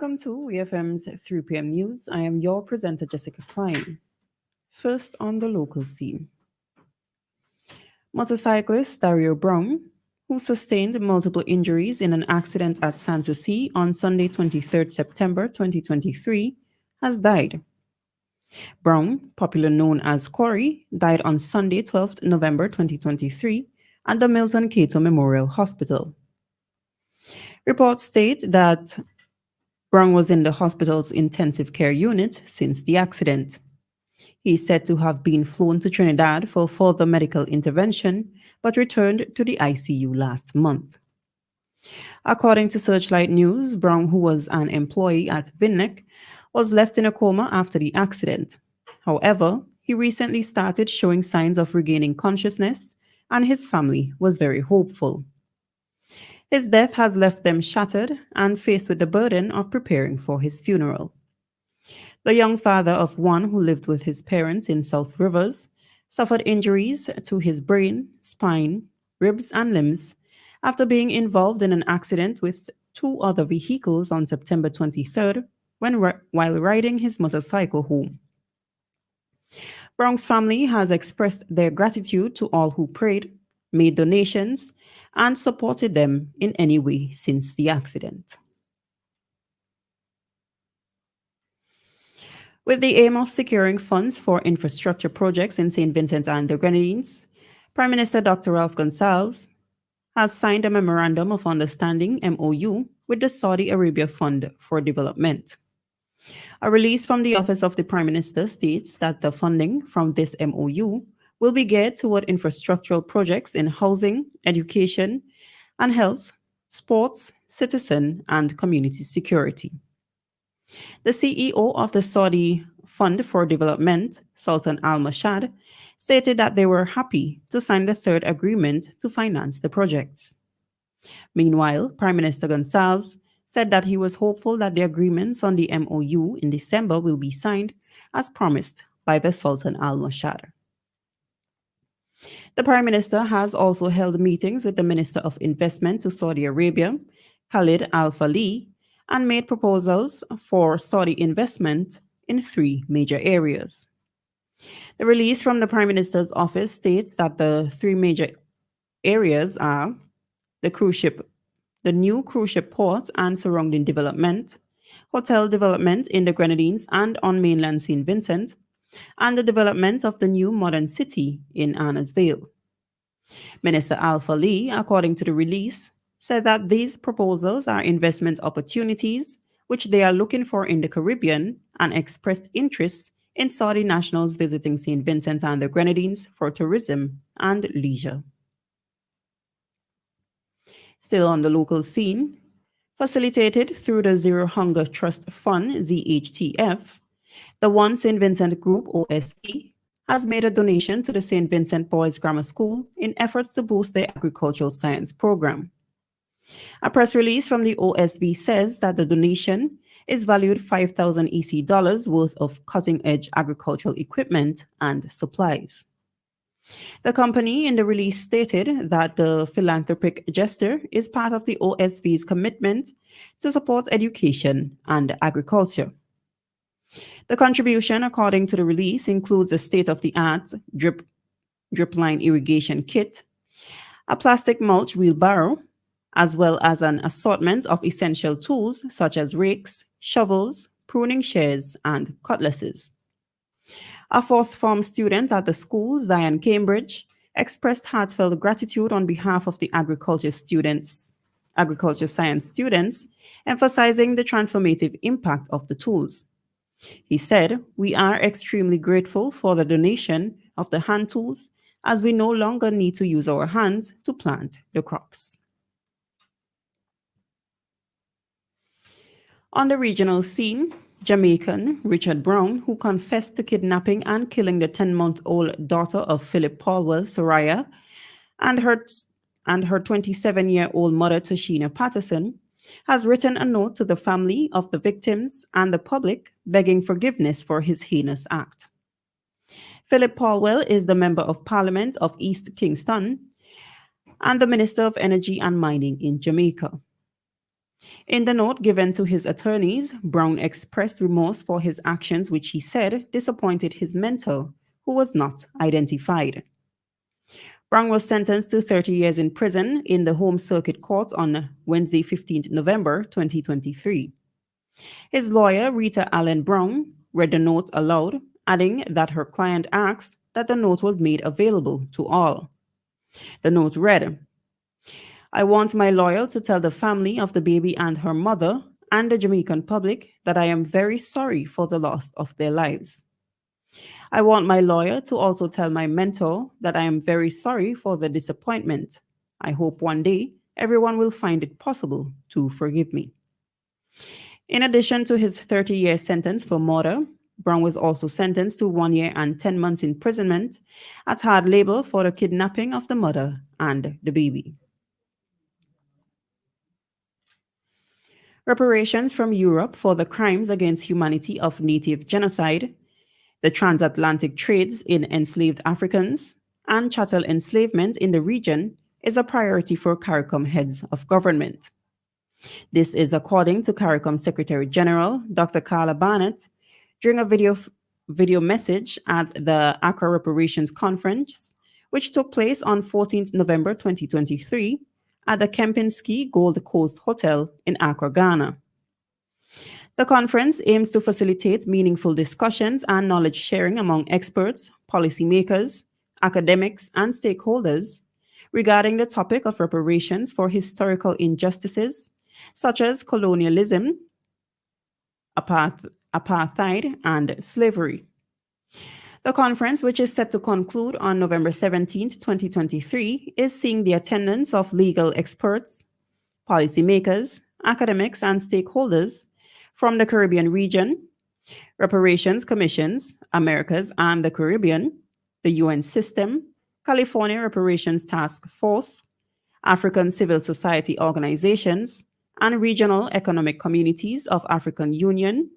Welcome to WEFM'S 3pm News. I am your presenter, Jessica Klein. First on the local scene. Motorcyclist Dario Brown, who sustained multiple injuries in an accident at Sanssouci on Sunday, 23rd September 2023, has died. Brown, popularly known as Corey, died on Sunday, 12th November 2023 at the Milton Cato Memorial Hospital. Reports state that Brown was in the hospital's intensive care unit since the accident. He is said to have been flown to Trinidad for further medical intervention, but returned to the ICU last month. According to Searchlight News, Brown, who was an employee at Vinec, was left in a coma after the accident. However, he recently started showing signs of regaining consciousness, and his family was very hopeful. His death has left them shattered and faced with the burden of preparing for his funeral. The young father of one who lived with his parents in South Rivers suffered injuries to his brain, spine, ribs, and limbs after being involved in an accident with two other vehicles on September 23rd while riding his motorcycle home. Brown's family has expressed their gratitude to all who prayed, made donations, and supported them in any way since the accident. With the aim of securing funds for infrastructure projects in St. Vincent and the Grenadines, Prime Minister Dr. Ralph Gonsalves has signed a Memorandum of Understanding (MOU) with the Saudi Arabia Fund for Development. A release from the Office of the Prime Minister states that the funding from this MOU will be geared toward infrastructural projects in housing, education, and health, sports, citizen, and community security. The CEO of the Saudi Fund for Development, Sultan Al Mashad, stated that they were happy to sign the third agreement to finance the projects. Meanwhile, Prime Minister Gonsalves said that he was hopeful that the agreements on the MOU in December will be signed as promised by the Sultan Al Mashad. The Prime Minister has also held meetings with the Minister of Investment to Saudi Arabia, Khalid Al Falih, and made proposals for Saudi investment in three major areas. The release from the Prime Minister's office states that the three major areas are the new cruise ship port and surrounding development, hotel development in the Grenadines and on mainland St. Vincent, and the development of the new modern city in Annas Vale. Minister Al Falih, according to the release, said that these proposals are investment opportunities which they are looking for in the Caribbean and expressed interest in Saudi nationals visiting St. Vincent and the Grenadines for tourism and leisure. Still on the local scene, facilitated through the Zero Hunger Trust Fund, ZHTF, the One St. Vincent Group, OSV, has made a donation to the St. Vincent Boys Grammar School in efforts to boost their agricultural science program. A press release from the OSV says that the donation is valued $5,000 EC worth of cutting-edge agricultural equipment and supplies. The company in the release stated that the philanthropic gesture is part of the OSV's commitment to support education and agriculture. The contribution, according to the release, includes a state-of-the-art drip line irrigation kit, a plastic mulch wheelbarrow, as well as an assortment of essential tools such as rakes, shovels, pruning shears, and cutlasses. A fourth form student at the school, Zion Cambridge, expressed heartfelt gratitude on behalf of the agriculture science students, emphasizing the transformative impact of the tools. He said, "We are extremely grateful for the donation of the hand tools, as we no longer need to use our hands to plant the crops." On the regional scene, Jamaican Richard Brown, who confessed to kidnapping and killing the 10-month-old daughter of Philip Paulwell, Soraya, and her 27-year-old mother, Tashina Patterson, has written a note to the family of the victims and the public begging forgiveness for his heinous act. Philip Paulwell is the Member of Parliament of East Kingston and the Minister of Energy and Mining in Jamaica. In the note given to his attorneys, Brown expressed remorse for his actions, which he said disappointed his mentor, who was not identified. Brown was sentenced to 30 years in prison in the Home Circuit Court on Wednesday, 15th November 2023. His lawyer, Rita Allen Brown, read the note aloud, adding that her client asked that the note was made available to all. The note read, I want my lawyer to tell the family of the baby and her mother and the Jamaican public that I am very sorry for the loss of their lives. I want my lawyer to also tell my mentor that I am very sorry for the disappointment. I hope one day everyone will find it possible to forgive me. In addition to his 30-year sentence for murder, Brown was also sentenced to 1 year and 10 months imprisonment at hard labor for the kidnapping of the mother and the baby. Reparations from Europe for the crimes against humanity of native genocide, the transatlantic trades in enslaved Africans, and chattel enslavement in the region is a priority for CARICOM heads of government. This is according to CARICOM Secretary General Dr. Carla Barnett during a video message at the Accra Reparations Conference, which took place on 14th November 2023 at the Kempinski Gold Coast Hotel in Accra, Ghana. The conference aims to facilitate meaningful discussions and knowledge sharing among experts, policymakers, academics, and stakeholders regarding the topic of reparations for historical injustices such as colonialism, apartheid, and slavery. The conference, which is set to conclude on November 17th, 2023, is seeing the attendance of legal experts, policymakers, academics, and stakeholders from the Caribbean region, reparations commissions, Americas and the Caribbean, the UN system, California Reparations Task Force, African civil society organizations, and regional economic communities of African Union,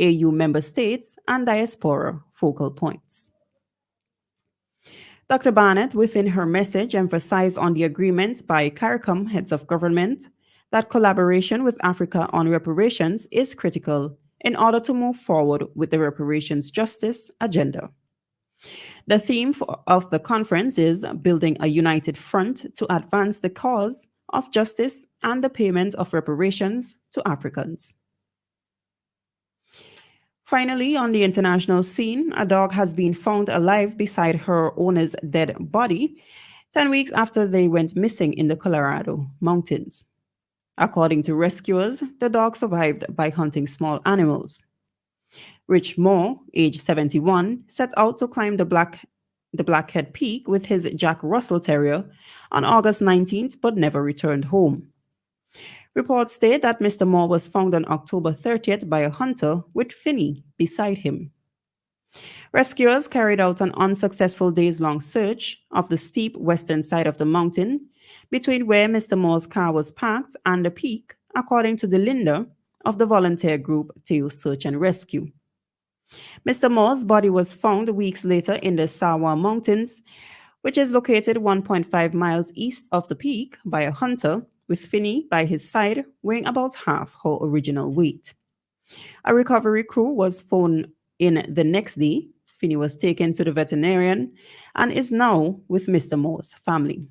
AU member states, and diaspora focal points. Dr. Barnett, within her message, emphasized on the agreement by CARICOM heads of government that collaboration with Africa on reparations is critical in order to move forward with the reparations justice agenda. The theme of the conference is building a united front to advance the cause of justice and the payment of reparations to Africans. Finally, on the international scene, a dog has been found alive beside her owner's dead body 10 weeks after they went missing in the Colorado mountains. According to rescuers, the dog survived by hunting small animals. Rich Moore, age 71, set out to climb the Blackhead Peak with his Jack Russell Terrier on August 19th but never returned home. Reports state that Mr. Moore was found on October 30th by a hunter with Finney beside him. Rescuers carried out an unsuccessful days-long search of the steep western side of the mountain between where Mr. Moore's car was parked and the peak, according to the Linda of the volunteer group Teo Search and Rescue. Mr. Moore's body was found weeks later in the Sawa Mountains, which is located 1.5 miles east of the peak, by a hunter with Finney by his side, weighing about half her original weight. A recovery crew was flown in the next day. Finney was taken to the veterinarian and is now with Mr. Moore's family.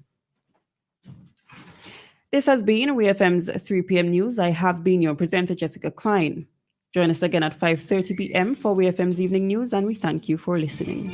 This has been WEFM'S 3 p.m. news. I have been your presenter, Jessica Klein. Join us again at 5:30 p.m. for WEFM's evening news, and we thank you for listening.